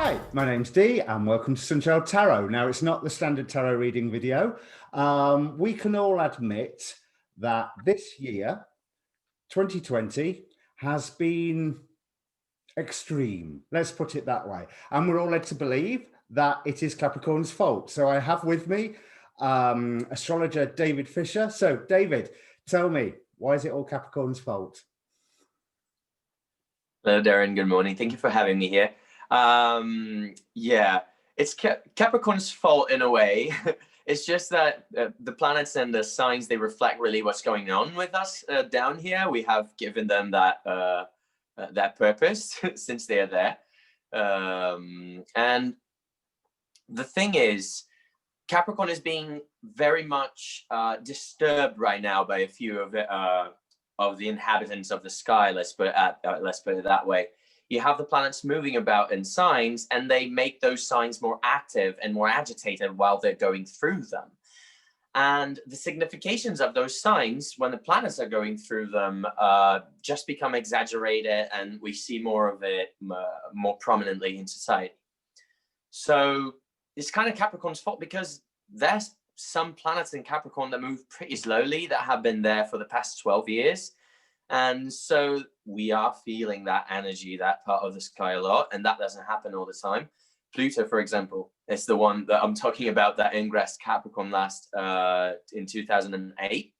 Hi, my name's Dee and welcome to Sunchild Tarot. Now, it's not the standard tarot reading video. We can all admit that this year, 2020, has been extreme. Let's put it that way. And we're all led to believe that it is Capricorn's fault. So I have with me astrologer David Fischer. So David, tell me, why is it all Capricorn's fault? Hello, Darren. Good morning. Thank you for having me here. Yeah, it's Capricorn's fault in a way. It's just that the planets and the signs, they reflect really what's going on with us down here. We have given them that that purpose since they are there. And the thing is, Capricorn is being very much disturbed right now by a few of the inhabitants of the sky. Let's put it that way. You have the planets moving about in signs, and they make those signs more active and more agitated while they're going through them. And the significations of those signs, when the planets are going through them, just become exaggerated, and we see more of it more prominently in society. So it's kind of Capricorn's fault, because there's some planets in Capricorn that move pretty slowly, that have been there for the past 12 years. And so we are feeling that energy, that part of the sky a lot, and that doesn't happen all the time. Pluto, for example, is the one that I'm talking about that ingressed Capricorn last in 2008.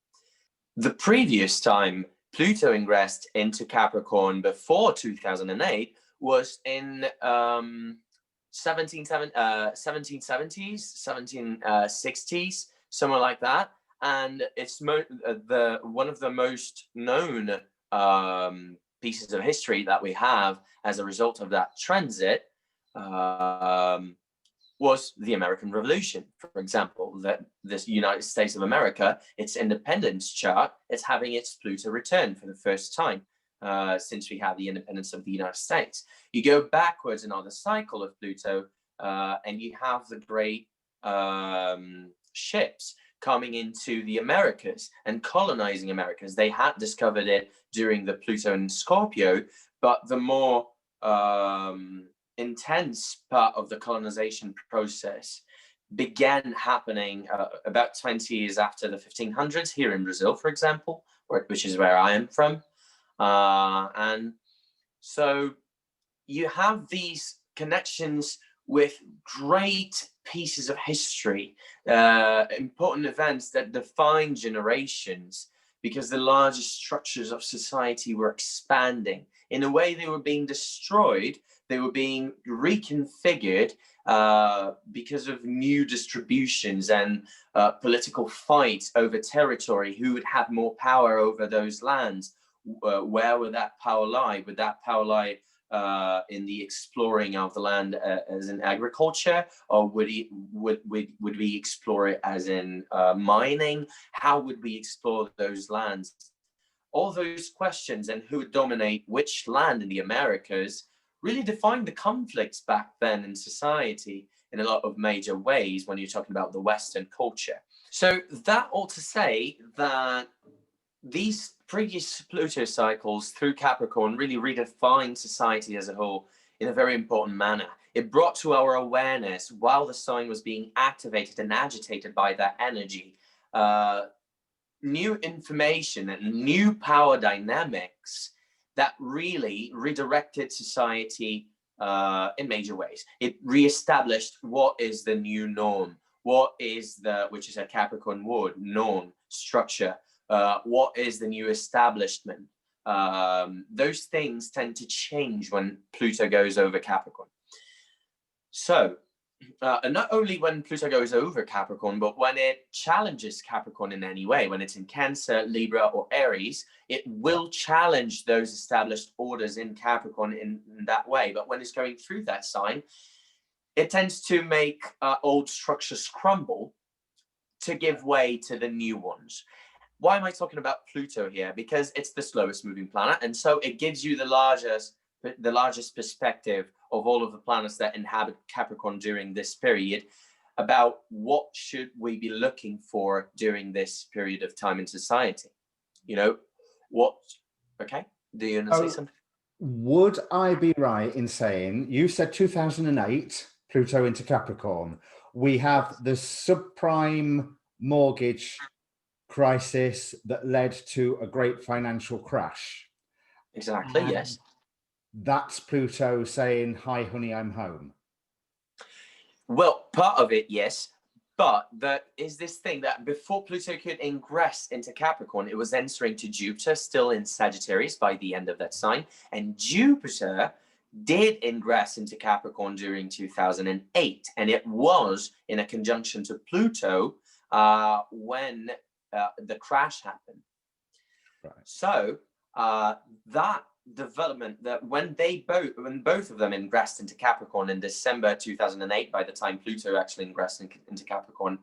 The previous time Pluto ingressed into Capricorn before 2008 was in 1770s, 1760s, somewhere like that. And it's one of the most known pieces of history that we have as a result of that transit was the American Revolution, for example. That this United States of America, its independence chart, it's having its Pluto return for the first time since we had the independence of the United States. You go backwards in the cycle of Pluto, and you have the great ships coming into the Americas and colonizing Americas. They had discovered it during the Pluto and Scorpio, but the more intense part of the colonization process began happening about 20 years after the 1500s here in Brazil, for example, which is where I am from. And so you have these connections with great pieces of history, important events that define generations, because the largest structures of society were expanding. In a way, they were being destroyed, they were being reconfigured because of new distributions and political fights over territory. Who would have more power over those lands? Where would that power lie? Would that power lie in the exploring of the land as in agriculture, or would we explore it as in mining? How would we explore those lands? All those questions, and who would dominate which land in the Americas, really defined the conflicts back then in society in a lot of major ways when you're talking about the Western culture. So that ought to say that these previous Pluto cycles through Capricorn really redefined society as a whole in a very important manner. It brought to our awareness, while the sign was being activated and agitated by that energy, new information and new power dynamics that really redirected society in major ways. It reestablished what is the new norm, which is a Capricorn word, norm, structure. What is the new establishment? Those things tend to change when Pluto goes over Capricorn. So, not only when Pluto goes over Capricorn, but when it challenges Capricorn in any way, when it's in Cancer, Libra, or Aries, it will challenge those established orders in Capricorn in that way. But when it's going through that sign, it tends to make old structures crumble to give way to the new ones. Why am I talking about Pluto here? Because it's the slowest moving planet, and so it gives you the largest perspective of all of the planets that inhabit Capricorn during this period, about what should we be looking for during this period of time in society. You know, okay? Do you want to say something? would I be right in saying, you said 2008, Pluto into Capricorn, we have the subprime mortgage crisis that led to a great financial crash. Exactly, And yes. that's Pluto saying, hi, honey, I'm home. Well, part of it, yes. But there is this thing that before Pluto could ingress into Capricorn, it was entering to Jupiter, still in Sagittarius by the end of that sign. And Jupiter did ingress into Capricorn during 2008. And it was in a conjunction to Pluto when the crash happened. Right. So that development, that when both of them ingressed into Capricorn in December 2008, by the time Pluto actually ingressed into Capricorn,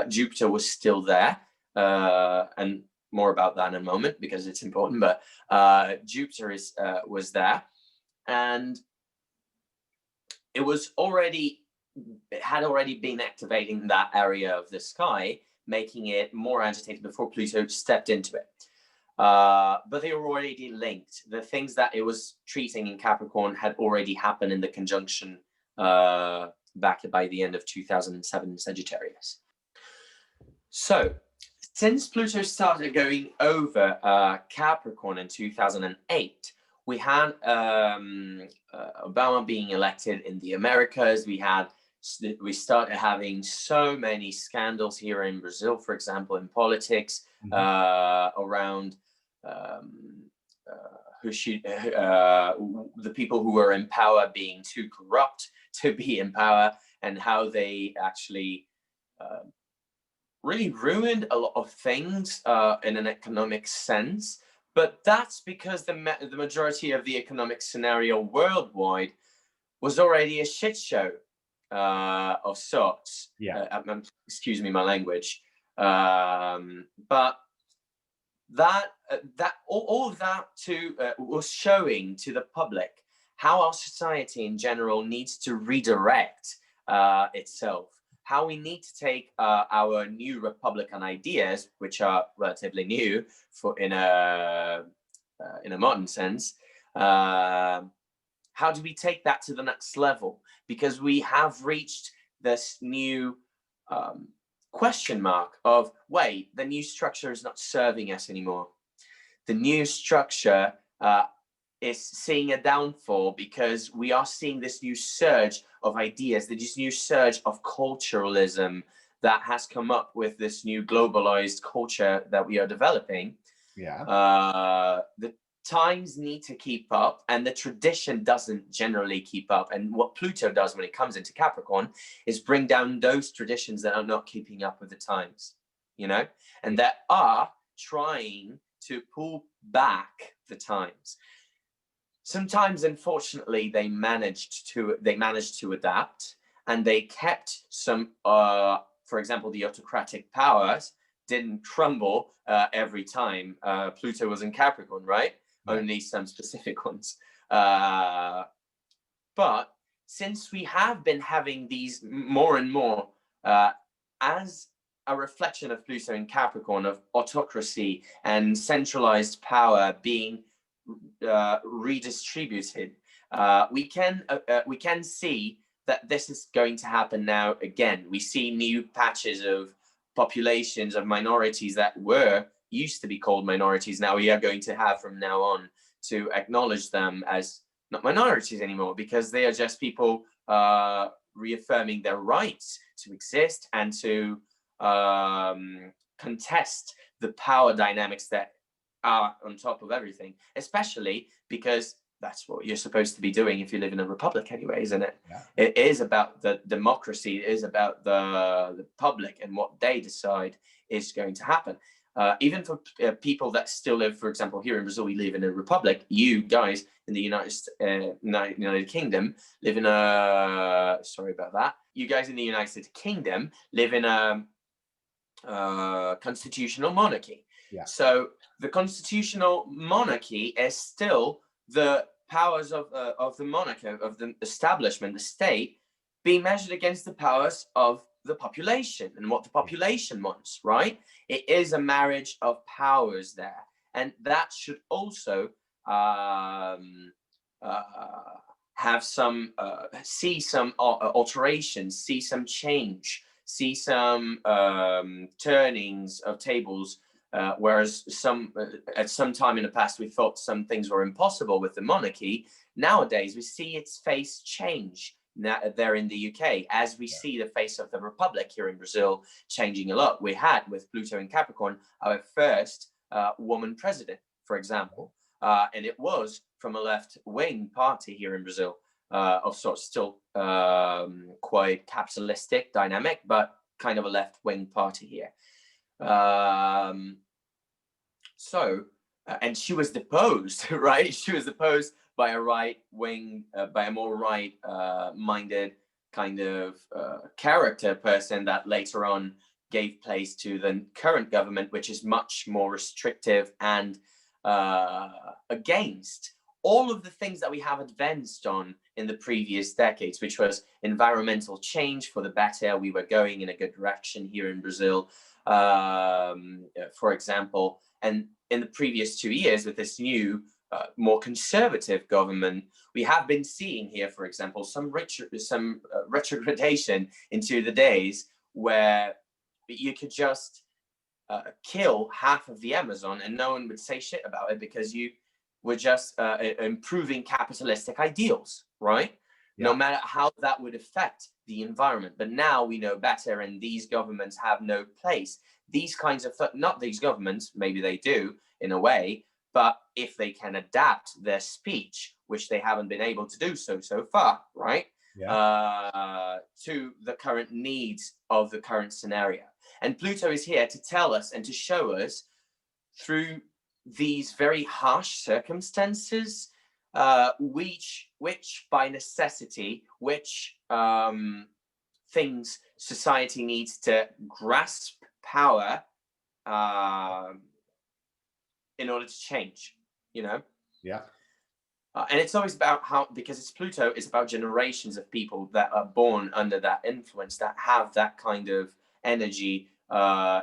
Jupiter was still there, and more about that in a moment because it's important. But Jupiter was there, and it had already been activating that area of the sky, making it more agitated before Pluto stepped into it. But they were already linked. The things that it was treating in Capricorn had already happened in the conjunction back by the end of 2007 in Sagittarius. So, since Pluto started going over Capricorn in 2008, we had Obama being elected in the Americas. We started having so many scandals here in Brazil, for example, in politics, around the people who were in power being too corrupt to be in power, and how they actually really ruined a lot of things in an economic sense. But that's because the majority of the economic scenario worldwide was already a shit show of sorts. Yeah. Excuse me, my language. But all of that was showing to the public how our society in general needs to redirect itself, how we need to take our new Republican ideas, which are relatively new in a modern sense. How do we take that to the next level? Because we have reached this new question mark of, wait, the new structure is not serving us anymore. The new structure is seeing a downfall because we are seeing this new surge of ideas, this new surge of culturalism that has come up with this new globalized culture that we are developing. Yeah. The times need to keep up, and the tradition doesn't generally keep up. And what Pluto does when it comes into Capricorn is bring down those traditions that are not keeping up with the times, and that are trying to pull back the times. Sometimes, unfortunately, they managed to adapt, and they kept some, for example, the autocratic powers didn't crumble every time Pluto was in Capricorn, right? Yeah. Only some specific ones. But since we have been having these more and more as a reflection of Pluto in Capricorn, of autocracy and centralized power being redistributed, we can see that this is going to happen now again. We see new patches of populations of minorities that used to be called minorities. Now we are going to have from now on to acknowledge them as not minorities anymore, because they are just people reaffirming their rights to exist and to contest the power dynamics that are on top of everything, especially because that's what you're supposed to be doing if you live in a republic anyway, isn't it? Yeah. It is about the democracy. It is about the public and what they decide is going to happen. Even for people that still live, for example, here in Brazil, we live in a republic. You guys in the United Kingdom live in a, sorry about that. You guys in the United Kingdom live in a constitutional monarchy. Yeah. So the constitutional monarchy is still the powers of the monarchy, of the establishment, the state, being measured against the powers of the population and what the population wants, right? It is a marriage of powers there. And that should also have some see some alterations, see some change, see some turnings of tables. Whereas at some time in the past we thought some things were impossible with the monarchy, nowadays we see its face change. Now, there in the UK, as we see the face of the Republic here in Brazil changing a lot. We had, with Pluto in Capricorn, our first woman president, for example, and it was from a left-wing party here in Brazil, of sorts, still quite capitalistic, dynamic, but kind of a left-wing party here. And she was deposed, right? She was deposed by a right-wing, by a more right-minded kind of character person that later on gave place to the current government, which is much more restrictive and against all of the things that we have advanced on in the previous decades, which was environmental change for the better. We were going in a good direction here in Brazil, for example. And in the previous 2 years, with this new, more conservative government, we have been seeing here, for example, some retrogradation into the days where you could just kill half of the Amazon and no one would say shit about it because you were just improving capitalistic ideals, right? Yeah. No matter how that would affect the environment. But now we know better, and these governments have no place. These kinds of, not these governments, maybe they do in a way, but if they can adapt their speech, which they haven't been able to do so far, right? Yeah. To the current needs of the current scenario. And Pluto is here to tell us and to show us through these very harsh circumstances, which by necessity, which things society needs to grasp power in order to change, you know? Yeah. And it's always about how, because it's Pluto, it's about generations of people that are born under that influence, that have that kind of energy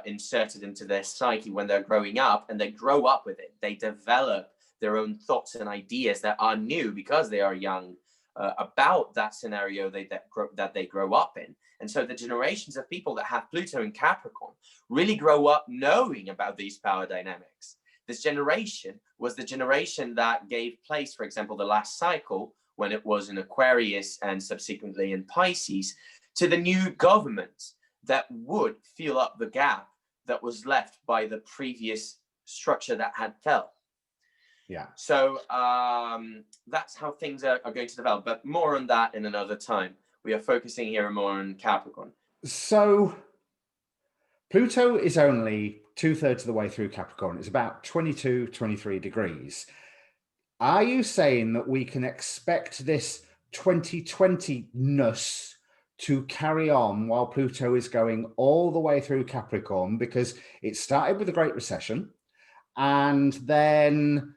inserted into their psyche when they're growing up, and they grow up with it. They develop their own thoughts and ideas that are new because they are young about that scenario that they grow up in. And so the generations of people that have Pluto in Capricorn really grow up knowing about these power dynamics. This generation was the generation that gave place, for example, the last cycle, when it was in Aquarius and subsequently in Pisces, to the new government that would fill up the gap that was left by the previous structure that had fell. Yeah. So that's how things are going to develop, but more on that in another time. We are focusing here more on Capricorn. So Pluto is only 2/3 of the way through Capricorn. It's about 22, 23 degrees. Are you saying that we can expect this 2020-ness to carry on while Pluto is going all the way through Capricorn? Because it started with the Great Recession, and then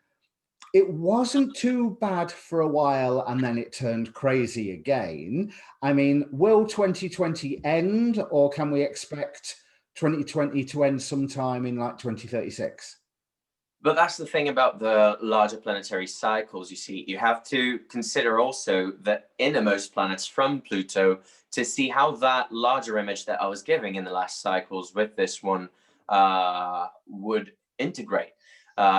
it wasn't too bad for a while, and then it turned crazy again. I mean, will 2020 end, or can we expect 2020 to end sometime in like 2036? But that's the thing about the larger planetary cycles. You see, you have to consider also the innermost planets from Pluto to see how that larger image that I was giving in the last cycles with this one would integrate.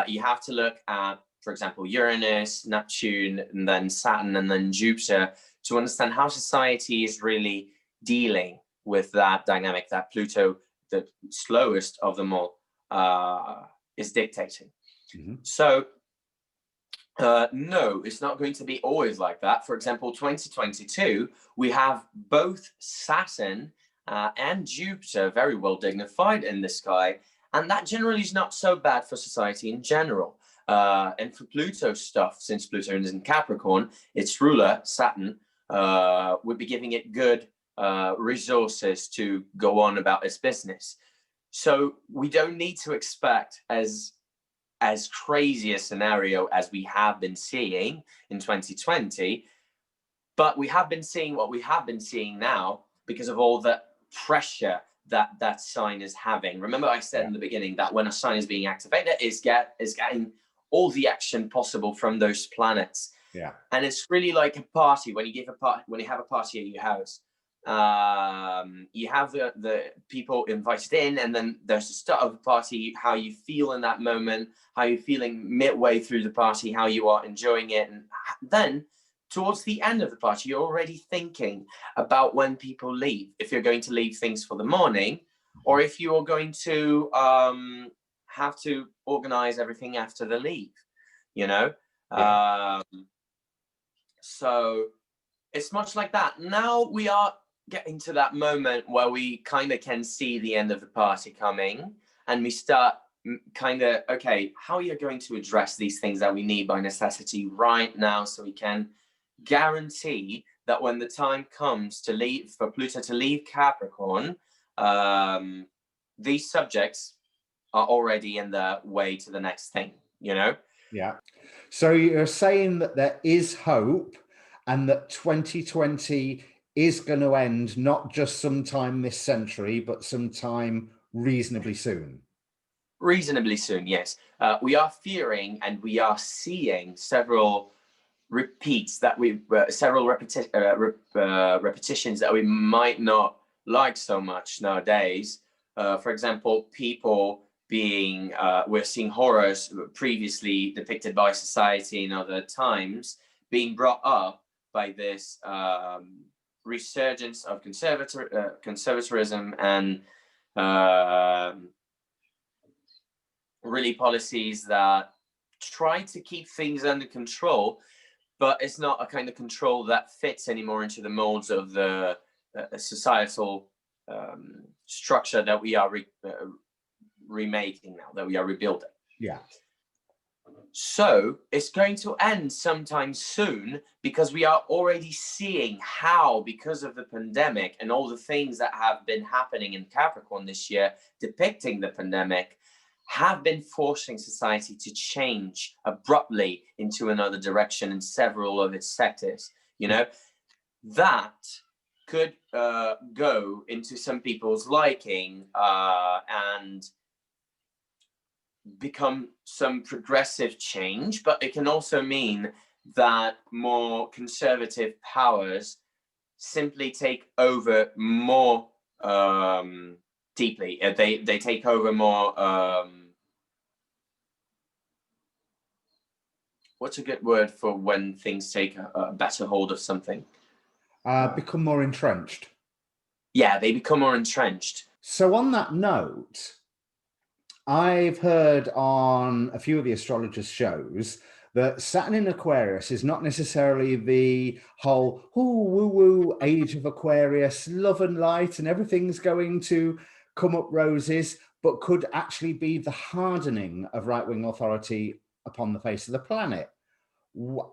You have to look at, for example, Uranus, Neptune, and then Saturn, and then Jupiter, to understand how society is really dealing with that dynamic that Pluto, the slowest of them all, is dictating. Mm-hmm. So no, it's not going to be always like that. For example, 2022, we have both Saturn and Jupiter very well dignified in the sky, and that generally is not so bad for society in general. And for Pluto stuff, since Pluto is in Capricorn, its ruler, Saturn, would be giving it good resources to go on about its business. So we don't need to expect as crazy a scenario as we have been seeing in 2020, but we have been seeing what we have been seeing now because of all the pressure that sign is having. Remember I said in the beginning that when a sign is being activated, is getting all the action possible from those planets. Yeah. And it's really like a party. When you have a party at your house, you have the people invited in, and then there's the start of the party, how you feel in that moment, how you're feeling midway through the party, how you are enjoying it. And then towards the end of the party, you're already thinking about when people leave, if you're going to leave things for the morning, or if you are going to have to organize everything after the leave, you know? Yeah. So it's much like that. Now we are getting to that moment where we kind of can see the end of the party coming, and we start kind of, okay, how are you going to address these things that we need by necessity right now, so we can guarantee that when the time comes to leave, for Pluto to leave Capricorn, these subjects are already in the way to the next thing, you know? Yeah. So you're saying that there is hope, and that 2020 is going to end not just sometime this century, but sometime reasonably soon. Reasonably soon, yes. We are fearing and we are seeing several repeats that repetitions that we might not like so much nowadays. For example, people being, we're seeing horrors previously depicted by society in other times being brought up by this resurgence of conservatism and really policies that try to keep things under control, but it's not a kind of control that fits anymore into the molds of the societal structure that we are remaking now, that we are rebuilding. Yeah. So it's going to end sometime soon, because we are already seeing how, because of the pandemic and all the things that have been happening in Capricorn this year, depicting the pandemic, have been forcing society to change abruptly into another direction in several of its sectors. You know, that could go into some people's liking and become some progressive change, but it can also mean that more conservative powers simply take over more deeply. They take over more. What's a good word for when things take a better hold of something? Become more entrenched. Yeah, they become more entrenched. So on that note, I've heard on a few of the astrologers' shows that Saturn in Aquarius is not necessarily the whole woo-woo age of Aquarius, love and light, and everything's going to come up roses, but could actually be the hardening of right-wing authority upon the face of the planet.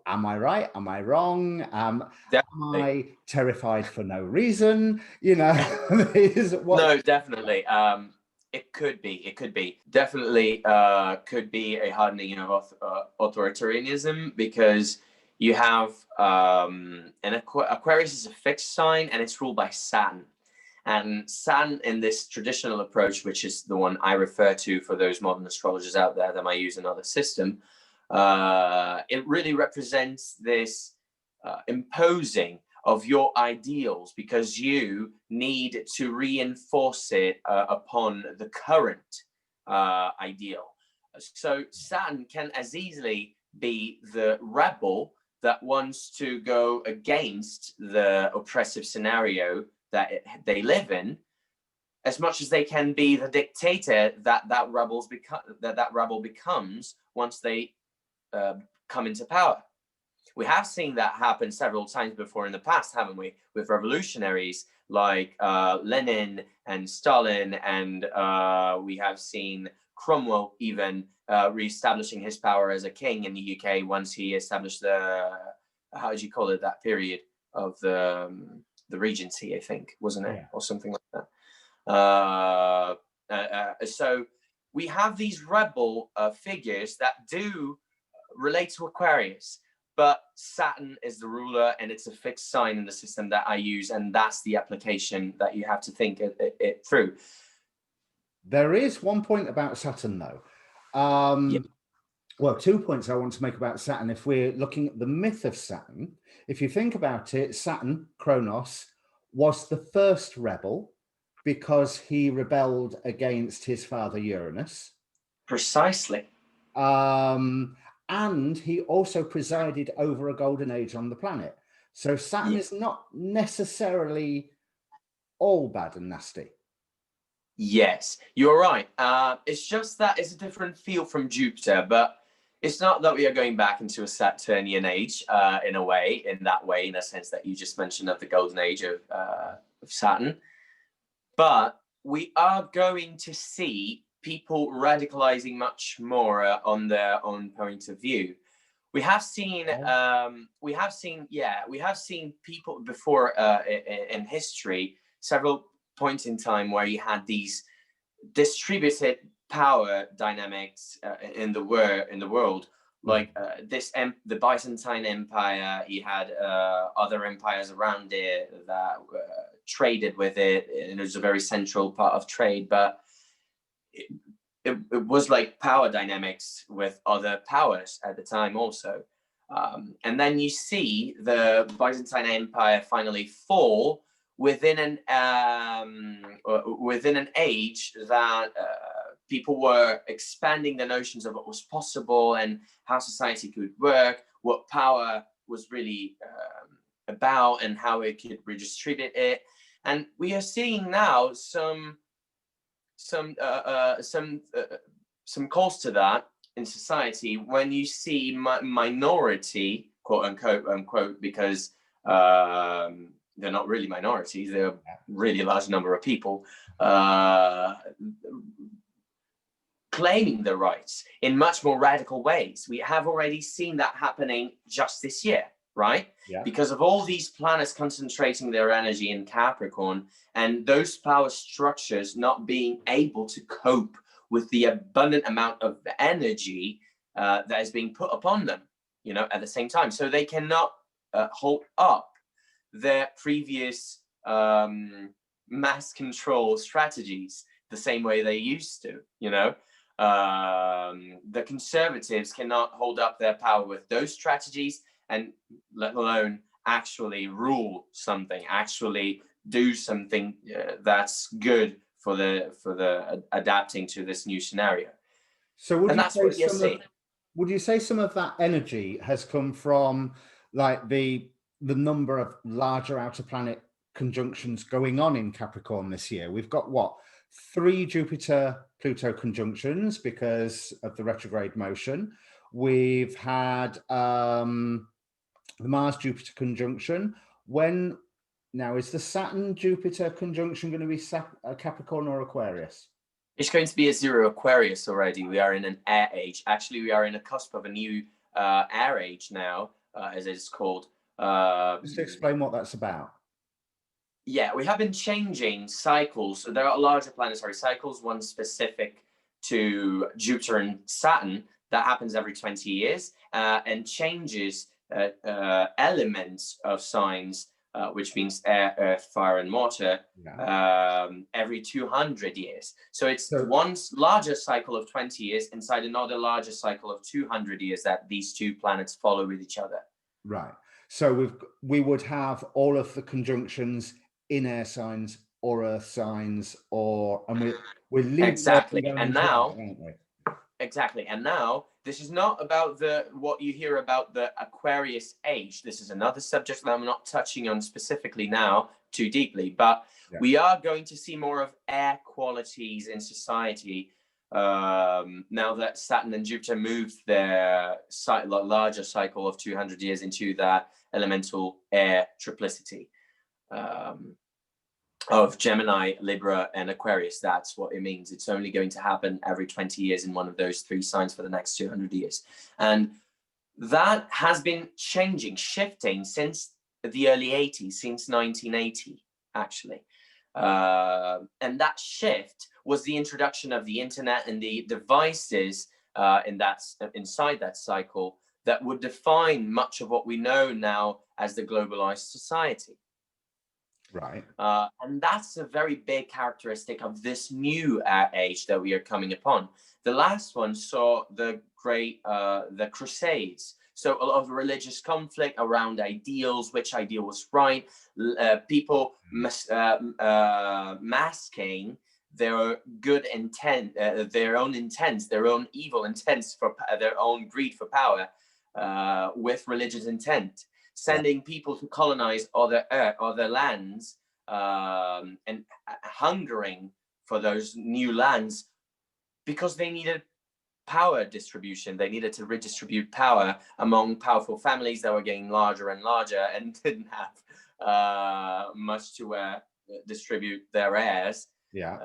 Am I right? Am I wrong? Am I terrified for no reason? You know, No, definitely. It could be definitely could be a hardening of authoritarianism, because you have an Aquarius is a fixed sign and it's ruled by Saturn. And Saturn, in this traditional approach, which is the one I refer to for those modern astrologers out there that might use another system, it really represents this imposing of your ideals, because you need to reinforce it upon the current ideal. So Saturn can as easily be the rebel that wants to go against the oppressive scenario that they live in, as much as they can be the dictator that rebel becomes once they come into power. We have seen that happen several times before in the past, haven't we? With revolutionaries like Lenin and Stalin, and we have seen Cromwell even reestablishing his power as a king in the UK once he established the, how do you call it, that period of the Regency, I think, wasn't it? Yeah. Or something like that. So we have these rebel figures that do relate to Aquarius. But Saturn is the ruler, and it's a fixed sign in the system that I use, and that's the application that you have to think it through. There is one point about Saturn, though. Well, 2 points I want to make about Saturn. If we're looking at the myth of Saturn, if you think about it, Saturn, Kronos, was the first rebel because he rebelled against his father Uranus. Precisely. And he also presided over a golden age on the planet. So Saturn is not necessarily all bad and nasty. Yes, you're right. It's just that it's a different feel from Jupiter, but it's not that we are going back into a Saturnian age in a sense that you just mentioned of the golden age of Saturn. But we are going to see people radicalizing much more on their own point of view. We have seen people before in history, several points in time where you had these distributed power dynamics in the world, like the Byzantine Empire. You had other empires around it that traded with it, and it was a very central part of trade. But it was like power dynamics with other powers at the time also. And then you see the Byzantine Empire finally fall within an age that people were expanding the notions of what was possible and how society could work, what power was really about, and how it could redistribute it. And we are seeing now some calls to that in society when you see minority, quote unquote, because they're not really minorities, they're a really large number of people claiming their rights in much more radical ways. We have already seen that happening just this year, right? Yeah. Because of all these planets concentrating their energy in Capricorn, and those power structures not being able to cope with the abundant amount of energy that is being put upon them, at the same time. So they cannot hold up their previous mass control strategies the same way they used to, The conservatives cannot hold up their power with those strategies, and let alone actually rule something, actually do something that's good for the adapting to this new scenario. So would you say some of that energy has come from like the number of larger outer planet conjunctions going on in Capricorn this year? We've got 3 Jupiter-Pluto conjunctions because of the retrograde motion. We've had the Mars-Jupiter conjunction. Now, is the Saturn-Jupiter conjunction going to be Capricorn or Aquarius? It's going to be a 0 Aquarius already. We are in an air age. Actually, we are in a cusp of a new air age now, as it's called. Just to explain what that's about. Yeah, we have been changing cycles. So there are larger planetary cycles, one specific to Jupiter and Saturn that happens every 20 years and changes elements of signs, which means air, earth, fire, and water, every 200 years. So it's one larger cycle of 20 years inside another larger cycle of 200 years that these two planets follow with each other. Right. So we would have all of the conjunctions in air signs or earth signs, and we're exactly. And now, exactly. And now, this is not about what you hear about the Aquarius age. This is another subject that I'm not touching on specifically now too deeply, but we are going to see more of air qualities in society now that Saturn and Jupiter moved their larger cycle of 200 years into that elemental air triplicity of Gemini, Libra, and Aquarius. That's what it means. It's only going to happen every 20 years in one of those 3 signs for the next 200 years. And that has been shifting since the early 80s, since 1980, actually. And that shift was the introduction of the internet and the devices inside that cycle that would define much of what we know now as the globalized society. Right. And that's a very big characteristic of this new age that we are coming upon. The last one saw the the Crusades. So a lot of religious conflict around ideals, which ideal was right, people masking their good intent, their own intents, their own evil intents for their own greed for power, with religious intent, sending people to colonize other lands, and hungering for those new lands because they needed power distribution. They needed to redistribute power among powerful families that were getting larger and larger and didn't have much to distribute their heirs. Yeah.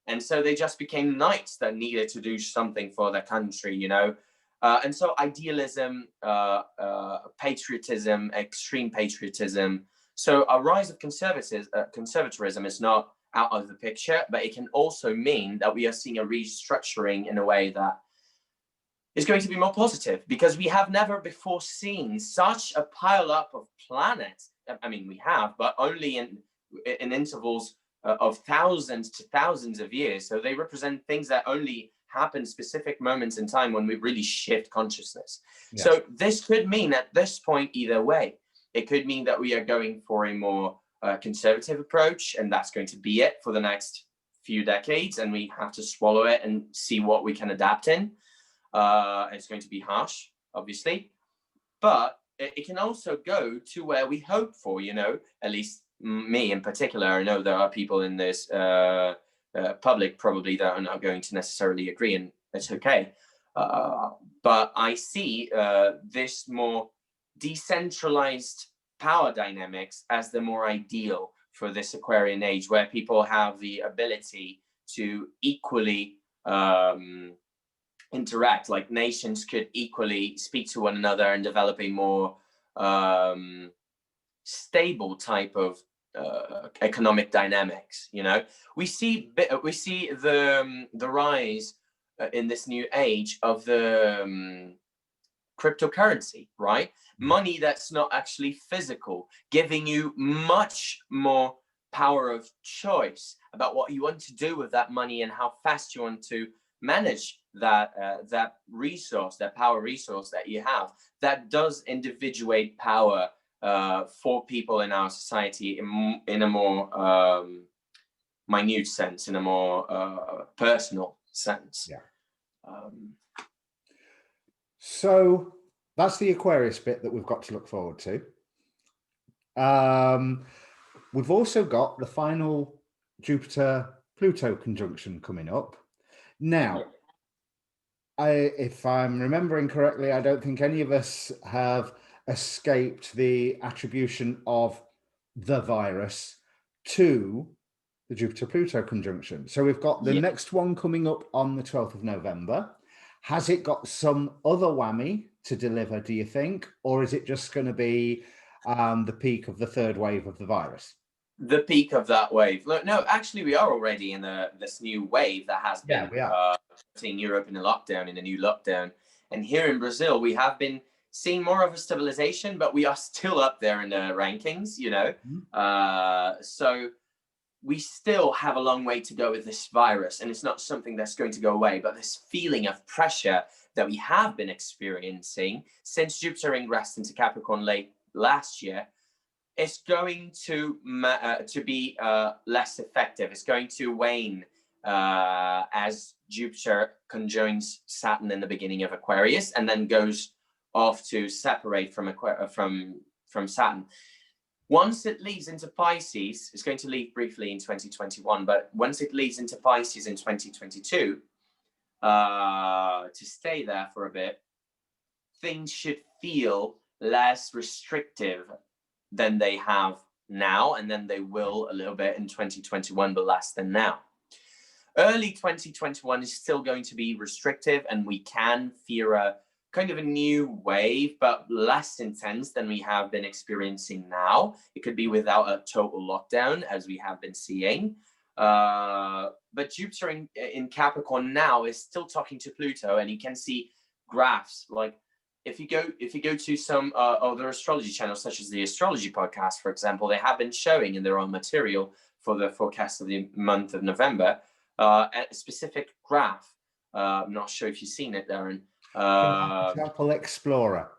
And so they just became knights that needed to do something for their country, you know. And so idealism, patriotism, extreme patriotism. So a rise of conservatism is not out of the picture, but it can also mean that we are seeing a restructuring in a way that is going to be more positive, because we have never before seen such a pile up of planets. I mean, we have, but only in intervals of thousands to thousands of years. So they represent things that only happen specific moments in time when we really shift consciousness. Yeah. So this could mean at this point either way. It could mean that we are going for a more conservative approach, and that's going to be it for the next few decades, and we have to swallow it and see what we can adapt in. It's going to be harsh, obviously, but it can also go to where we hope for, you know, at least me in particular. I know there are people in this public probably that are not going to necessarily agree, and it's okay. But I see this more decentralized power dynamics as the more ideal for this Aquarian age, where people have the ability to equally interact, like nations could equally speak to one another and develop a more stable type of economic dynamics. You know, we see the rise in this new age of the cryptocurrency, right? Money that's not actually physical, giving you much more power of choice about what you want to do with that money and how fast you want to manage that resource, that power resource that you have. That does individuate power for people in our society in a more minute sense, in a more personal sense. Yeah. So that's the Aquarius bit that we've got to look forward to. We've also got the final Jupiter-Pluto conjunction coming up. Now, if I'm remembering correctly, I don't think any of us have escaped the attribution of the virus to the Jupiter-Pluto conjunction. So we've got the next one coming up on the 12th of November. Has it got some other whammy to deliver, do you think? Or is it just going to be the peak of the third wave of the virus? The peak of that wave. No, actually, we are already in this new wave that has been putting Europe in a lockdown, in a new lockdown. And here in Brazil, we have been seeing more of a stabilization, but we are still up there in the rankings, you know. So we still have a long way to go with this virus, and it's not something that's going to go away. But this feeling of pressure that we have been experiencing since Jupiter ingressed into Capricorn late last year, it's going to be less effective. It's going to wane as Jupiter conjoins Saturn in the beginning of Aquarius, and then goes off to separate from Saturn. Once it leads into Pisces, it's going to leave briefly in 2021, but once it leads into Pisces in 2022, to stay there for a bit, things should feel less restrictive than they have now, and then they will a little bit in 2021, but less than now. Early 2021 is still going to be restrictive, and we can fear a kind of a new wave, but less intense than we have been experiencing now. It could be without a total lockdown, as we have been seeing. But Jupiter in Capricorn now is still talking to Pluto, and you can see graphs like if you go to some other astrology channels, such as the Astrology Podcast, for example, they have been showing in their own material for the forecast of the month of November a specific graph. I'm not sure if you've seen it, Darren. Archetypal Explorer.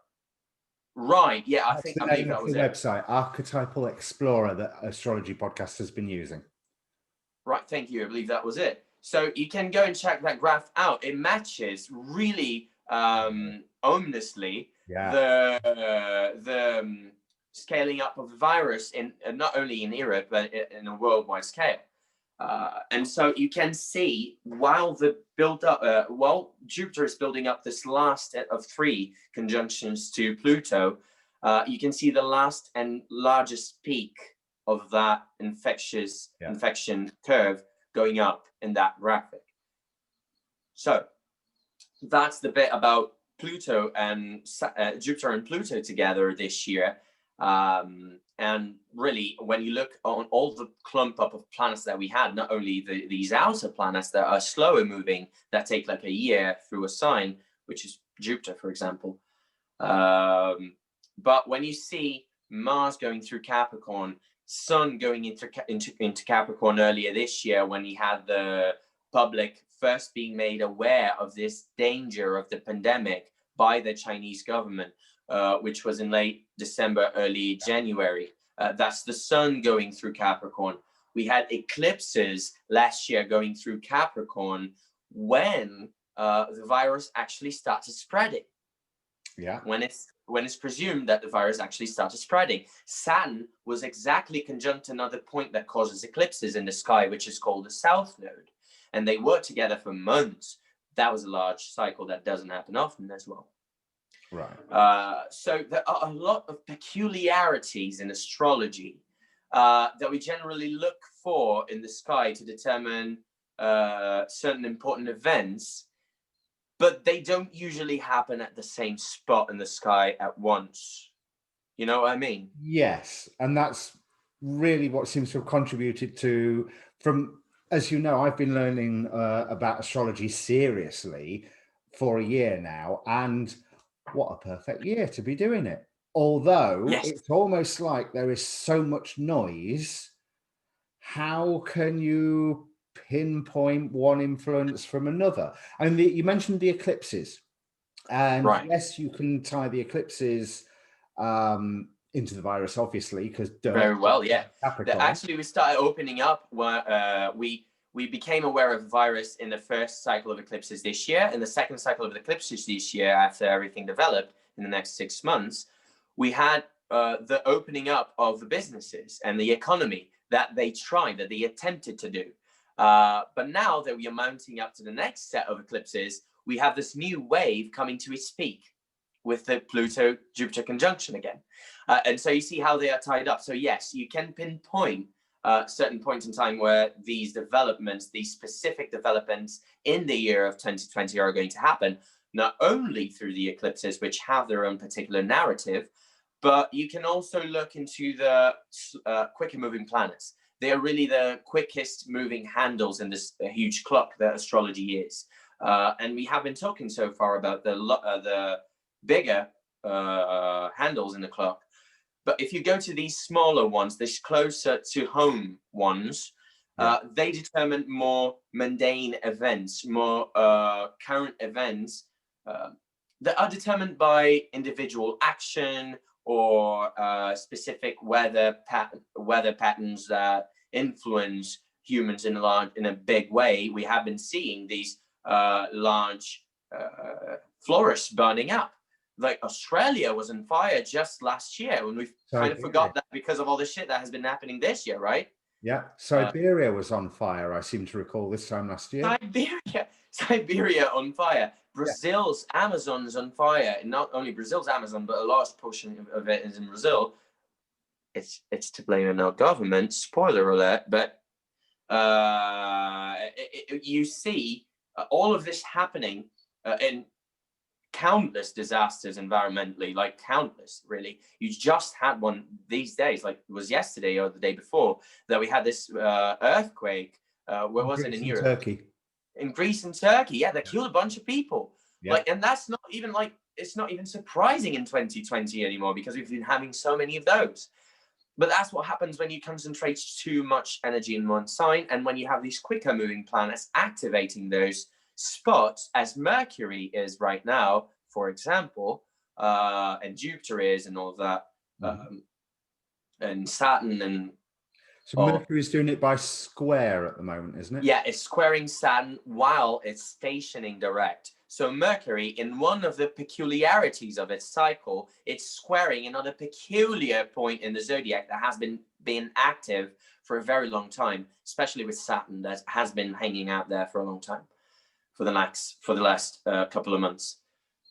Right. Yeah, I That's believe that was the it. website, Archetypal Explorer, that Astrology Podcast has been using. Right. Thank you. I believe that was it. So you can go and check that graph out. It matches really ominously the scaling up of the virus in not only in Europe but in a worldwide scale. And so you can see while Jupiter is building up this last of 3 conjunctions to Pluto, you can see the last and largest peak of that infection curve going up in that graphic. So that's the bit about Pluto and Jupiter and Pluto together this year. And really, when you look on all the clump up of planets that we had, not only these outer planets that are slower moving, that take like a year through a sign, which is Jupiter, for example. But when you see Mars going through Capricorn, Sun going into Capricorn earlier this year, when he had the public first being made aware of this danger of the pandemic by the Chinese government, which was in late December, early January. That's the Sun going through Capricorn. We had eclipses last year going through Capricorn when the virus actually started spreading. Yeah. When it's presumed that the virus actually started spreading. Saturn was exactly conjunct another point that causes eclipses in the sky, which is called the South Node. And they worked together for months. That was a large cycle that doesn't happen often as well. Right. So there are a lot of peculiarities in astrology that we generally look for in the sky to determine certain important events, but they don't usually happen at the same spot in the sky at once. You know what I mean? Yes. And that's really what seems to have contributed to, as you know, I've been learning about astrology seriously for a year now, and what a perfect year to be doing it. Although it's almost like there is so much noise. How can you pinpoint one influence from another? And you mentioned the eclipses, and yes, you can tie the eclipses into the virus, obviously, because very well, yeah. Actually, we started opening up where we became aware of the virus in the first cycle of eclipses this year. In the second cycle of eclipses this year, after everything developed in the next 6 months, we had the opening up of the businesses and the economy that they attempted to do. But now that we are mounting up to the next set of eclipses, we have this new wave coming to its peak with the Pluto-Jupiter conjunction again. And so you see how they are tied up. So yes, you can pinpoint certain points in time where these developments, these specific developments in the year of 2020 are going to happen, not only through the eclipses, which have their own particular narrative, but you can also look into the quicker moving planets. They are really the quickest moving handles in this huge clock that astrology is. And we have been talking so far about the bigger handles in the clock. But if you go to these smaller ones, these closer to home ones, they determine more mundane events, more current events that are determined by individual action or specific weather patterns that influence humans in a big way. We have been seeing these large forests burning up. Like Australia was on fire just last year, and we've kind of forgot that because of all the shit that has been happening this year, right? Yeah, Siberia was on fire, I seem to recall, this time last year. Siberia on fire. Brazil's Amazon is on fire. And not only Brazil's Amazon, but a large portion of it is in Brazil. It's to blame on our government, spoiler alert, but you see all of this happening in countless disasters environmentally, like countless, really. You just had one these days, like it was yesterday or the day before, that we had this earthquake. Where was it? In Europe? Turkey. In Greece and Turkey, that killed a bunch of people. Like, and that's not even like it's not even surprising in 2020 anymore, because we've been having so many of those. But that's what happens when you concentrate too much energy in one sign, and when you have these quicker moving planets activating those spots, as Mercury is right now, for example, and Jupiter is, and all of that, and Saturn, and so Mercury's doing it by square at the moment, isn't it? yeah, it's squaring Saturn while it's stationing direct. So Mercury, in one of the peculiarities of its cycle, it's squaring another peculiar point in the zodiac that has been active for a very long time, especially with Saturn, that has been hanging out there for a long time, for the last couple of months.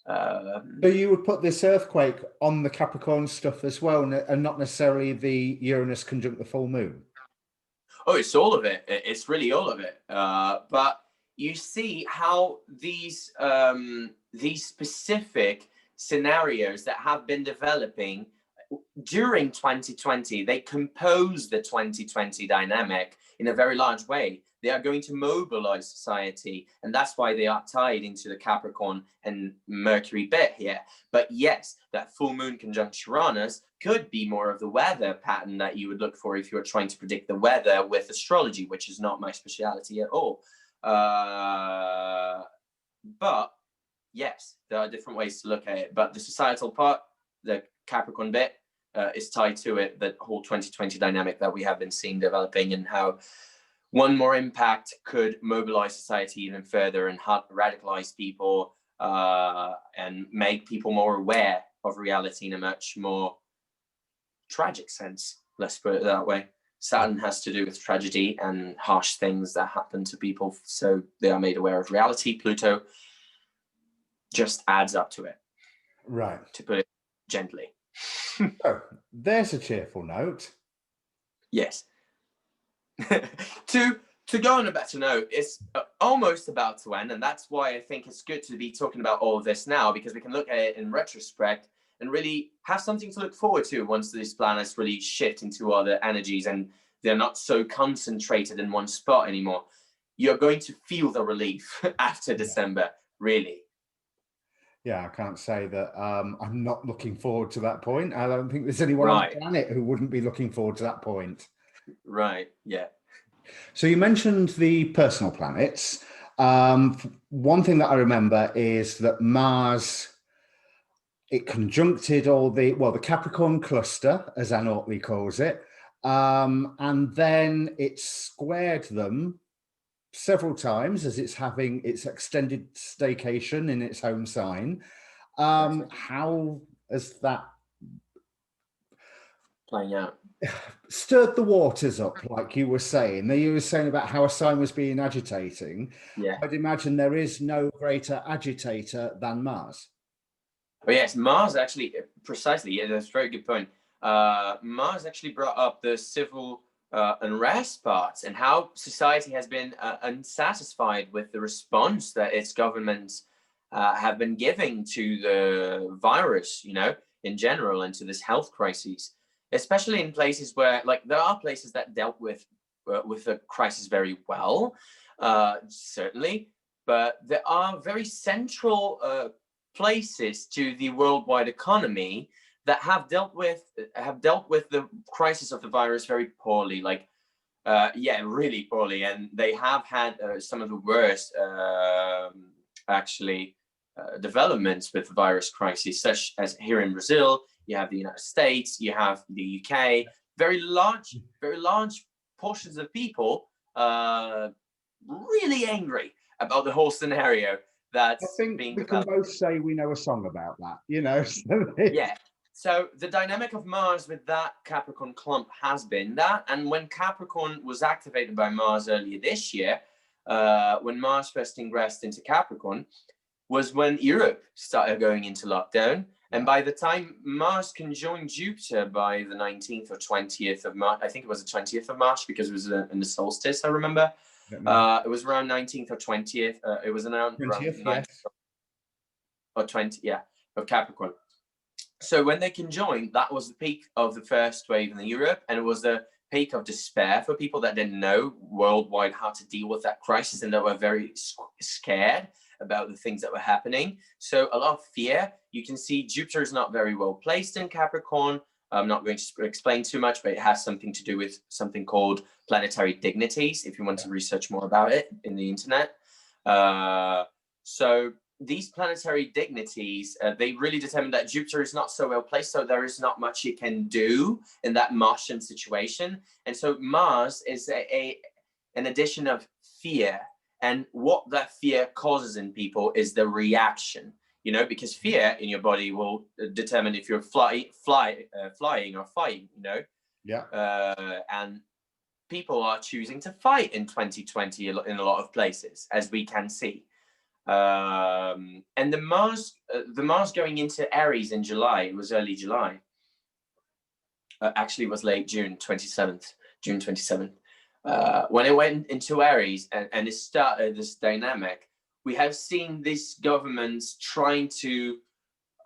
So you would put this earthquake on the Capricorn stuff as well, and not necessarily the Uranus conjunct the full moon? Oh, it's all of it. It's really all of it. But you see how these specific scenarios that have been developing during 2020, they compose the 2020 dynamic in a very large way. They are going to mobilize society, and that's why they are tied into the Capricorn and Mercury bit here. But yes, that full moon conjunct Uranus could be more of the weather pattern that you would look for if you were trying to predict the weather with astrology, which is not my speciality at all. But yes, there are different ways to look at it. But the societal part, the Capricorn bit, is tied to it, that whole 2020 dynamic that we have been seeing developing, and how one more impact could mobilize society even further and radicalize people, and make people more aware of reality in a much more tragic sense. Let's put it that way. Saturn has to do with tragedy and harsh things that happen to people, so they are made aware of reality. Pluto just adds up to it, right? To put it gently. So there's a cheerful note. Yes. To go on a better note, it's almost about to end, and that's why I think it's good to be talking about all of this now, because we can look at it in retrospect and really have something to look forward to once these planets really shift into other energies and they're not so concentrated in one spot anymore. You're going to feel the relief after December, really. Yeah, I can't say that I'm not looking forward to that point. I don't think there's anyone on the planet who wouldn't be looking forward to that point. Right, yeah. So you mentioned the personal planets. One thing that I remember is that Mars, it conjuncted all the Capricorn cluster, as Anne Ortley calls it, and then it squared them several times as it's having its extended staycation in its home sign. How has that playing out? Stirred the waters up, like you were saying. You were saying about how a sign was being agitating. Yeah. I'd imagine there is no greater agitator than Mars. Oh yes, Mars actually, precisely, yeah, that's a very good point. Mars actually brought up the civil unrest parts, and how society has been unsatisfied with the response that its governments have been giving to the virus, in general, and to this health crisis. Especially in places where, like, there are places that dealt with the crisis very well, certainly, but there are very central places to the worldwide economy that have dealt with the crisis of the virus very poorly, really poorly, and they have had some of the worst developments with the virus crisis, such as here in Brazil. You have the United States, you have the UK, very large portions of people really angry about the whole scenario that's being developed. We can both say we know a song about that, Yeah. So the dynamic of Mars with that Capricorn clump has been that, and when Capricorn was activated by Mars earlier this year, when Mars first ingressed into Capricorn, was when Europe started going into lockdown. And by the time Mars conjoined Jupiter by the 19th or 20th of March, I think it was the 20th of March, because it was in the solstice, I remember. It was around 19th or 20th. It was around 20th, 19th or 20th, of Capricorn. So when they conjoined, that was the peak of the first wave in Europe, and it was the peak of despair for people that didn't know worldwide how to deal with that crisis, and that were very scared about the things that were happening. So a lot of fear. You can see Jupiter is not very well placed in Capricorn. I'm not going to explain too much, but it has something to do with something called planetary dignities, if you want to research more about it in the internet. So these planetary dignities, they really determine that Jupiter is not so well placed, so there is not much it can do in that Martian situation. And so Mars is an addition of fear. And what that fear causes in people is the reaction, you know, because fear in your body will determine if you're flying or fighting, you know. Yeah. And people are choosing to fight in 2020 in a lot of places, as we can see. And the Mars going into Aries in July, it was early July. Actually, it was late June 27th. When it went into Aries and it started this dynamic, we have seen these governments trying to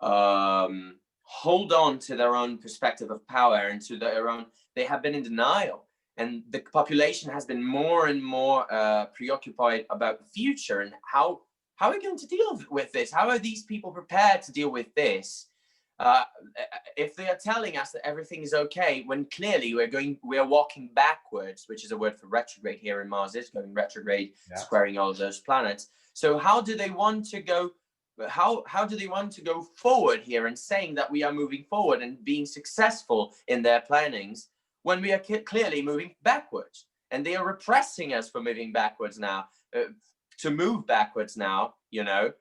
hold on to their own perspective of power and to their own. They have been in denial, and the population has been more and more preoccupied about the future and how are we going to deal with this? How are these people prepared to deal with this? If they are telling us that everything is okay, when clearly we are walking backwards, which is a word for retrograde here in Mars is going retrograde, squaring all of those planets. So how do they want to go? How do they want to go forward here and saying that we are moving forward and being successful in their plannings when we are clearly moving backwards? And they are repressing us for moving backwards now. To move backwards now, you know,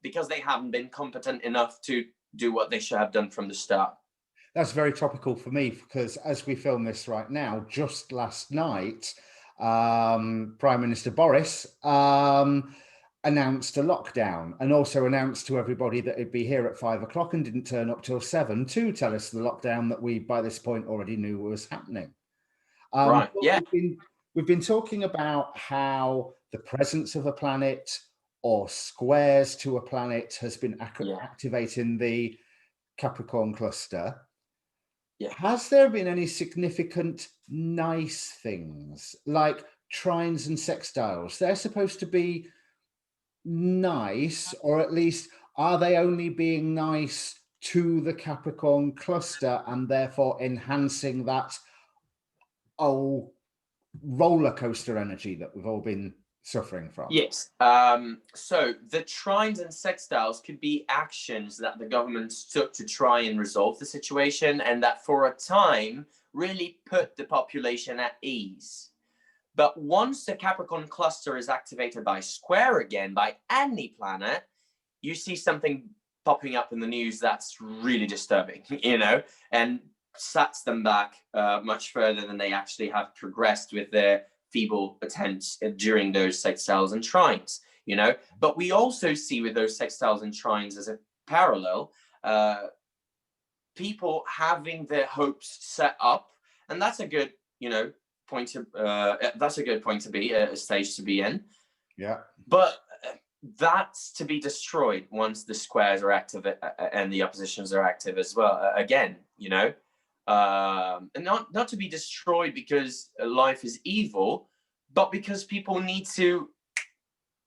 because they haven't been competent enough to do what they should have done from the start. That's very topical for me, because as we film this right now, just last night, Prime Minister Boris announced a lockdown, and also announced to everybody that it'd be here at 5 o'clock and didn't turn up till 7 to tell us the lockdown that we by this point already knew was happening. Right. Yeah. We've been talking about how the presence of a planet or squares to a planet has been activating the Capricorn cluster. Yeah. Has there been any significant nice things like trines and sextiles? They're supposed to be nice, or at least are they only being nice to the Capricorn cluster and therefore enhancing that roller coaster energy that we've all been suffering from? Yes. So the trines and sextiles could be actions that the government took to try and resolve the situation, and that for a time really put the population at ease. But once the Capricorn cluster is activated by square again, by any planet, you see something popping up in the news that's really disturbing, you know, and sets them back much further than they actually have progressed with their feeble attempts during those sextiles and trines, you know. But we also see with those sextiles and trines as a parallel, people having their hopes set up, and that's a good, you know, that's a good point to be, a stage to be in. Yeah. But that's to be destroyed once the squares are active and the oppositions are active as well. Again, you know. And not to be destroyed because life is evil, but because people need to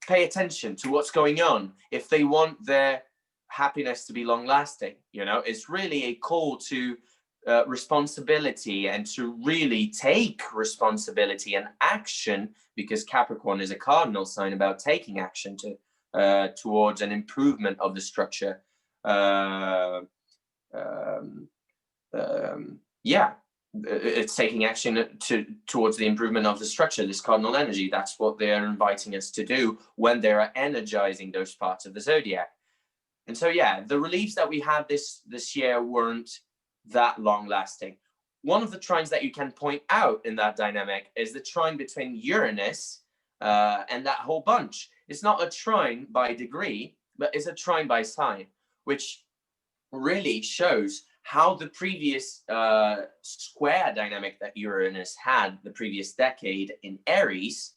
pay attention to what's going on if they want their happiness to be long lasting. You know, it's really a call to responsibility and to really take responsibility and action, because Capricorn is a cardinal sign about taking action towards an improvement of the structure. It's taking action towards the improvement of the structure, this cardinal energy. That's what they're inviting us to do when they're energizing those parts of the zodiac. And so, yeah, the reliefs that we had this year weren't that long lasting. One of the trines that you can point out in that dynamic is the trine between Uranus and that whole bunch. It's not a trine by degree, but it's a trine by sign, which really shows how the previous square dynamic that Uranus had the previous decade in Aries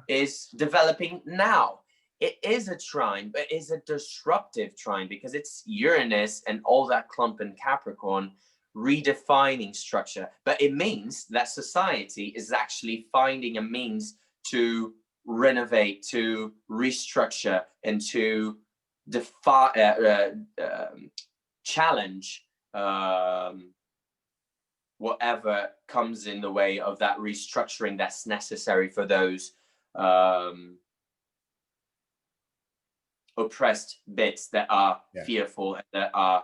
is developing now. It is a trine, but it's a disruptive trine because it's Uranus and all that clump in Capricorn redefining structure. But it means that society is actually finding a means to renovate, to restructure, and to challenge whatever comes in the way of that restructuring that's necessary for those oppressed bits that are fearful and that are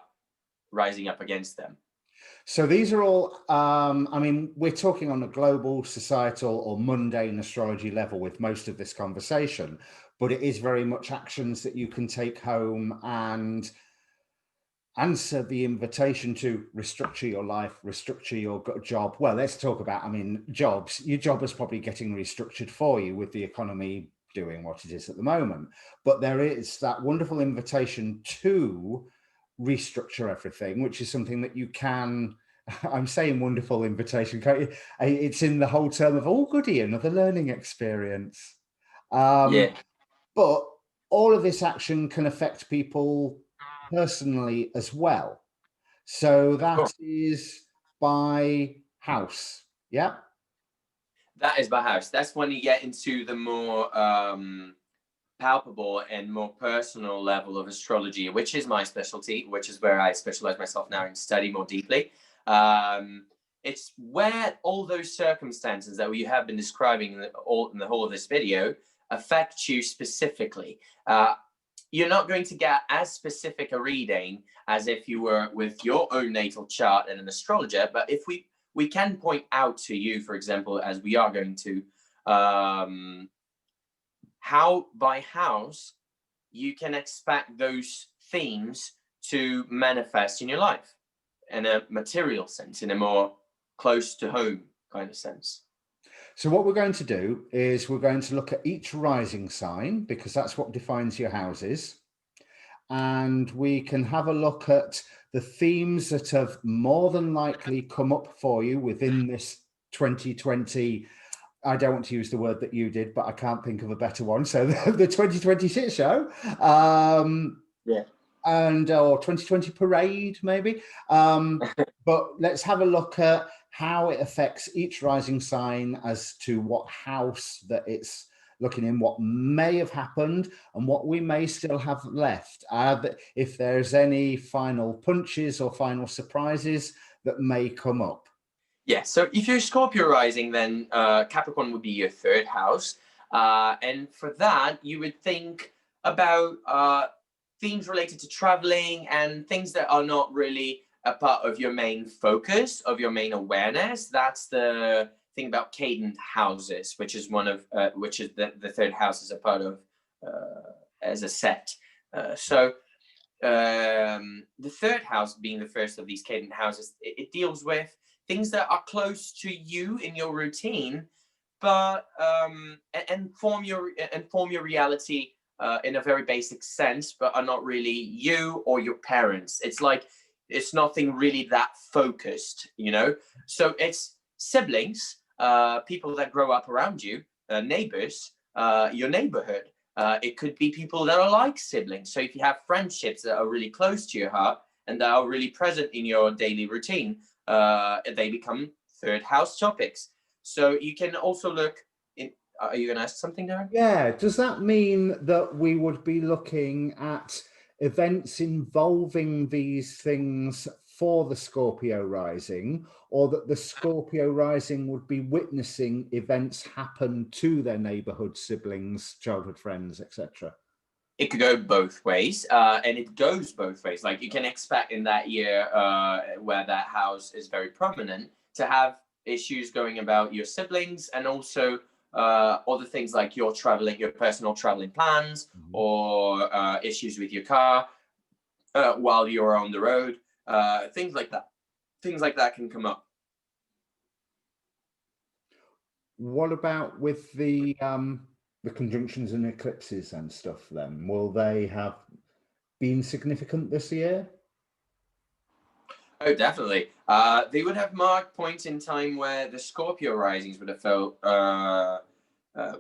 rising up against them. So these are all, I mean, we're talking on a global, societal or mundane astrology level with most of this conversation, but it is very much actions that you can take home and answer the invitation to restructure your life, restructure your job. Well, let's talk about, I mean, jobs. Your job is probably getting restructured for you with the economy doing what it is at the moment. But there is that wonderful invitation to restructure everything, which is something that you can, I'm saying wonderful invitation, it's in the whole term of, oh, goody, another learning experience. But all of this action can affect people personally as well. So that is by house. Yeah. That is by house. That's when you get into the more palpable and more personal level of astrology, which is my specialty, which is where I specialize myself now and study more deeply. It's where all those circumstances that we have been describing in the whole of this video affect you specifically. You're not going to get as specific a reading as if you were with your own natal chart and an astrologer, but if we can point out to you, for example, as we are going to, how by house you can expect those themes to manifest in your life in a material sense, in a more close to home kind of sense. So what we're going to do is we're going to look at each rising sign, because that's what defines your houses. And we can have a look at the themes that have more than likely come up for you within this 2020. I don't want to use the word that you did, but I can't think of a better one. So the 2020 shit show. And or 2020 parade, maybe. But let's have a look at how it affects each rising sign as to what house that it's looking in, what may have happened and what we may still have left. If there's any final punches or final surprises that may come up. Yeah, so if you're Scorpio rising, then Capricorn would be your third house. And for that, you would think about themes related to traveling and things that are not really a part of your main focus, of your main awareness. That's the thing about cadent houses, which is which is the third house is a part of as a set. So the third house being the first of these cadent houses, it deals with things that are close to you in your routine, but and form your reality in a very basic sense, but are not really you or your parents. It's like it's nothing really that focused, you know. So it's siblings, people that grow up around you, neighbors, your neighborhood. It could be people that are like siblings. So if you have friendships that are really close to your heart and that are really present in your daily routine, they become third house topics. So you can also look in. Are you going to ask something, Darren? Yeah. Does that mean that we would be looking at events involving these things for the Scorpio rising, or that the Scorpio rising would be witnessing events happen to their neighborhood siblings, childhood friends, etc.? It could go both ways, and it goes both ways. Like you can expect in that year where that house is very prominent to have issues going about your siblings, and also other things like your personal traveling plans, or issues with your car while you're on the road. Things like that can come up. What about with the conjunctions and eclipses and stuff then? Will they have been significant this year? Oh, definitely. They would have marked points in time where the Scorpio risings would have felt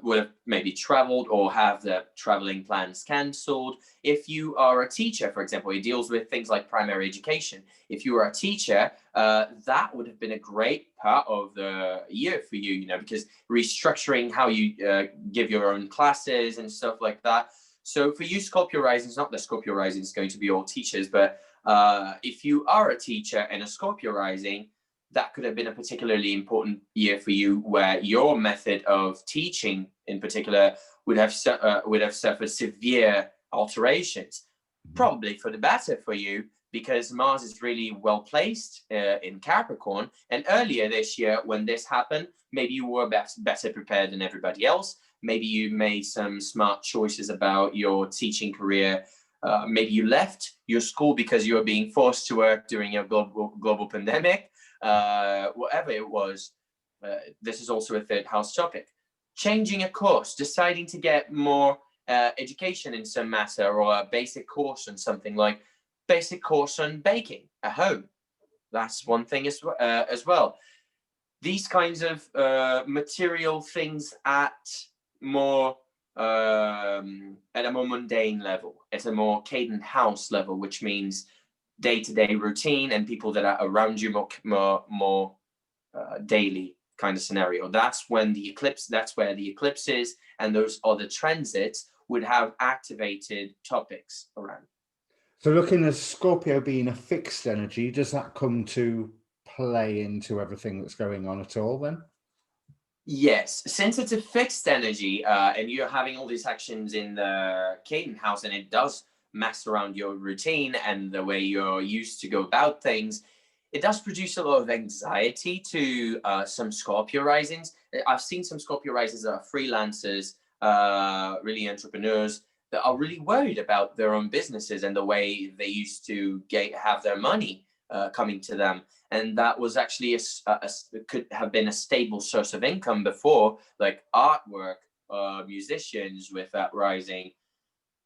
would have maybe traveled or have their traveling plans cancelled. If you are a teacher, for example, it deals with things like primary education. If you are a teacher, that would have been a great part of the year for you, you know, because restructuring how you give your own classes and stuff like that. So for you, Scorpio Rising, it's not that Scorpio Rising is going to be all teachers, but if you are a teacher and a Scorpio Rising, that could have been a particularly important year for you, where your method of teaching in particular would have suffered severe alterations, probably for the better for you, because Mars is really well placed in Capricorn. And earlier this year, when this happened, maybe you were better prepared than everybody else. Maybe you made some smart choices about your teaching career. Maybe you left your school because you were being forced to work during a global pandemic. Whatever it was, this is also a third house topic. Changing a course, deciding to get more education in some matter, or a basic course on something, like basic course on baking at home. That's one thing as well. These kinds of material things at a more mundane level, at a more cadent house level, which means day-to-day routine and people that are around you more daily kind of scenario. That's when the eclipse, that's where the eclipses and those other transits would have activated topics around. So looking at Scorpio being a fixed energy, does that come to play into everything that's going on at all then? Yes, since it's a fixed energy and you're having all these actions in the cadent house, and it does mess around your routine and the way you're used to go about things, it does produce a lot of anxiety to some Scorpio risings. I've seen some Scorpio risings that are freelancers, really entrepreneurs, that are really worried about their own businesses and the way they used to have their money coming to them. And that was actually could have been a stable source of income before, like artwork, musicians with that rising.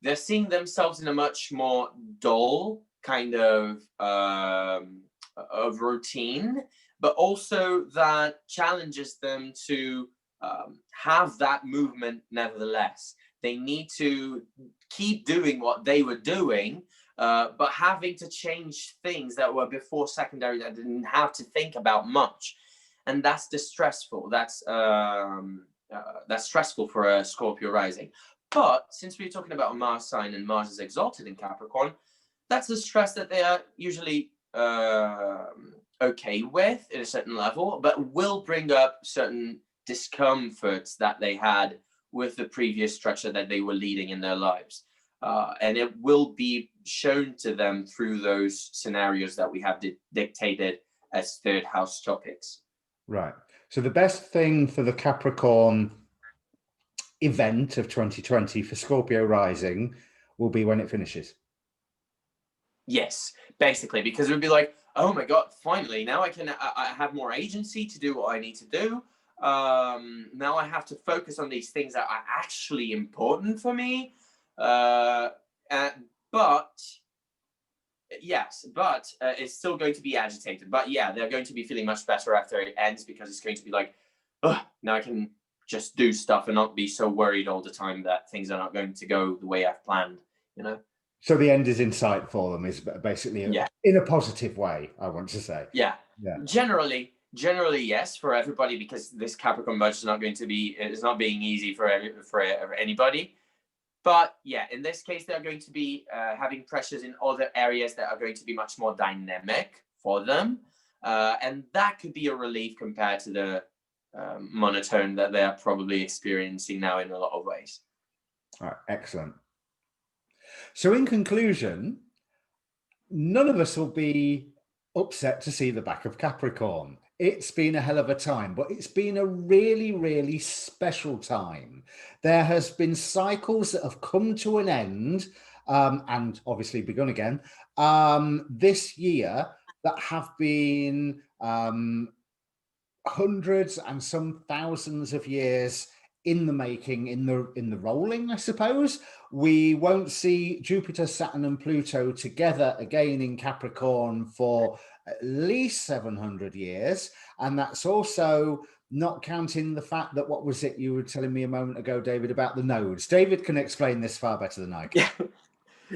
They're seeing themselves in a much more dull kind of routine, but also that challenges them to have that movement nevertheless. They need to keep doing what they were doing, but having to change things that were before secondary, that didn't have to think about much. And that's distressful. That's stressful for a Scorpio rising. But since we're talking about a Mars sign and Mars is exalted in Capricorn, that's the stress that they are usually okay with at a certain level, but will bring up certain discomforts that they had with the previous structure that they were leading in their lives. And it will be shown to them through those scenarios that we have dictated as third house topics. Right. So the best thing for the Capricorn event of 2020 for Scorpio rising will be when it finishes. Yes, basically, because it would be like, oh my God, finally, now I have more agency to do what I need to do. Now I have to focus on these things that are actually important for me. But it's still going to be agitated. But yeah, they're going to be feeling much better after it ends, because it's going to be like, oh, now I can just do stuff and not be so worried all the time that things are not going to go the way I've planned, you know? So the end is in sight for them, is basically in a positive way, I want to say. Yeah. Generally, yes, for everybody, because this Capricorn merge is not being easy for anybody. But yeah, in this case, they're going to be having pressures in other areas that are going to be much more dynamic for them. And that could be a relief compared to the monotone that they're probably experiencing now in a lot of ways. All right, excellent. So in conclusion, none of us will be upset to see the back of Capricorn. It's been a hell of a time, but it's been a really, really special time. There has been cycles that have come to an end and obviously begun again this year that have been hundreds and some thousands of years in the making, in the rolling, I suppose. We won't see Jupiter, Saturn and Pluto together again in Capricorn for at least 700 years. And that's also not counting the fact that, what was it you were telling me a moment ago, David, about the nodes? David can explain this far better than I can.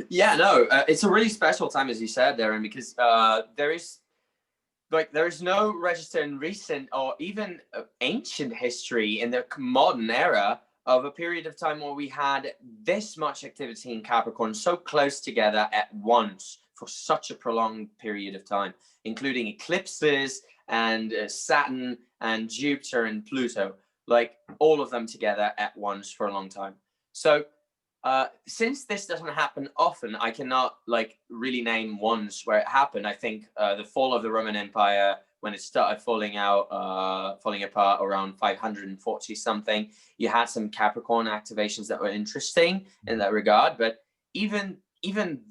Yeah, no, it's a really special time, as you said, Darren, because there is no register in recent or even ancient history in the modern era of a period of time where we had this much activity in Capricorn so close together at once for such a prolonged period of time, including eclipses and Saturn and Jupiter and Pluto, like all of them together at once for a long time. So since this doesn't happen often, I cannot like really name ones where it happened. I think the fall of the Roman Empire, when it started falling apart around 540 something, you had some Capricorn activations that were interesting in that regard. But even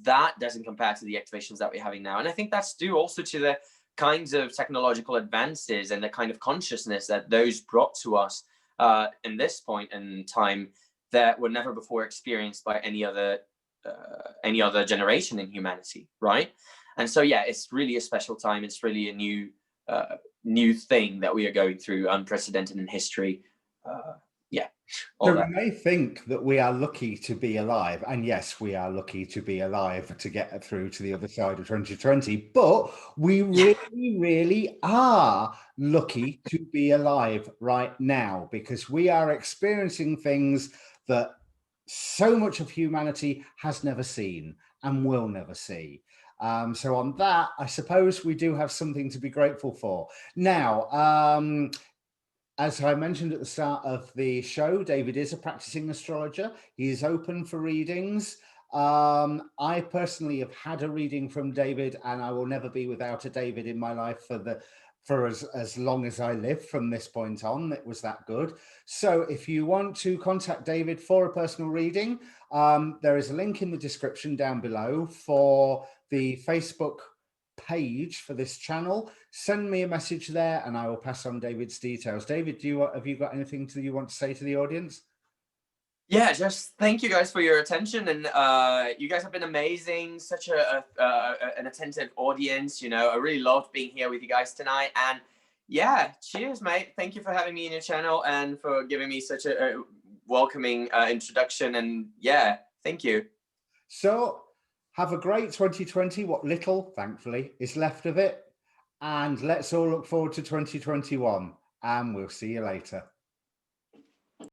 that doesn't compare to the activations that we're having now. And I think that's due also to the kinds of technological advances and the kind of consciousness that those brought to us in this point in time that were never before experienced by any other generation in humanity, right? And so, yeah, it's really a special time. It's really a new thing that we are going through, unprecedented in history. So we may think that we are lucky to be alive, and yes, we are lucky to be alive to get through to the other side of 2020, but we really are lucky to be alive right now, because we are experiencing things that so much of humanity has never seen and will never see. So on that, I suppose we do have something to be grateful for. Now, as I mentioned at the start of the show, David is a practicing astrologer. He is open for readings. I personally have had a reading from David, and I will never be without a David in my life for as long as I live from this point on. It was that good. So if you want to contact David for a personal reading, there is a link in the description down below for the Facebook page for this channel. Send me a message there and I will pass on David's details. David, have you got anything you want to say to the audience? Yeah, just thank you guys for your attention, and you guys have been amazing. Such an attentive audience. You know, I really loved being here with you guys tonight. And yeah, cheers, mate. Thank you for having me in your channel and for giving me such a welcoming introduction. And yeah, thank you. So have a great 2020, what little, thankfully, is left of it. And let's all look forward to 2021. And we'll see you later.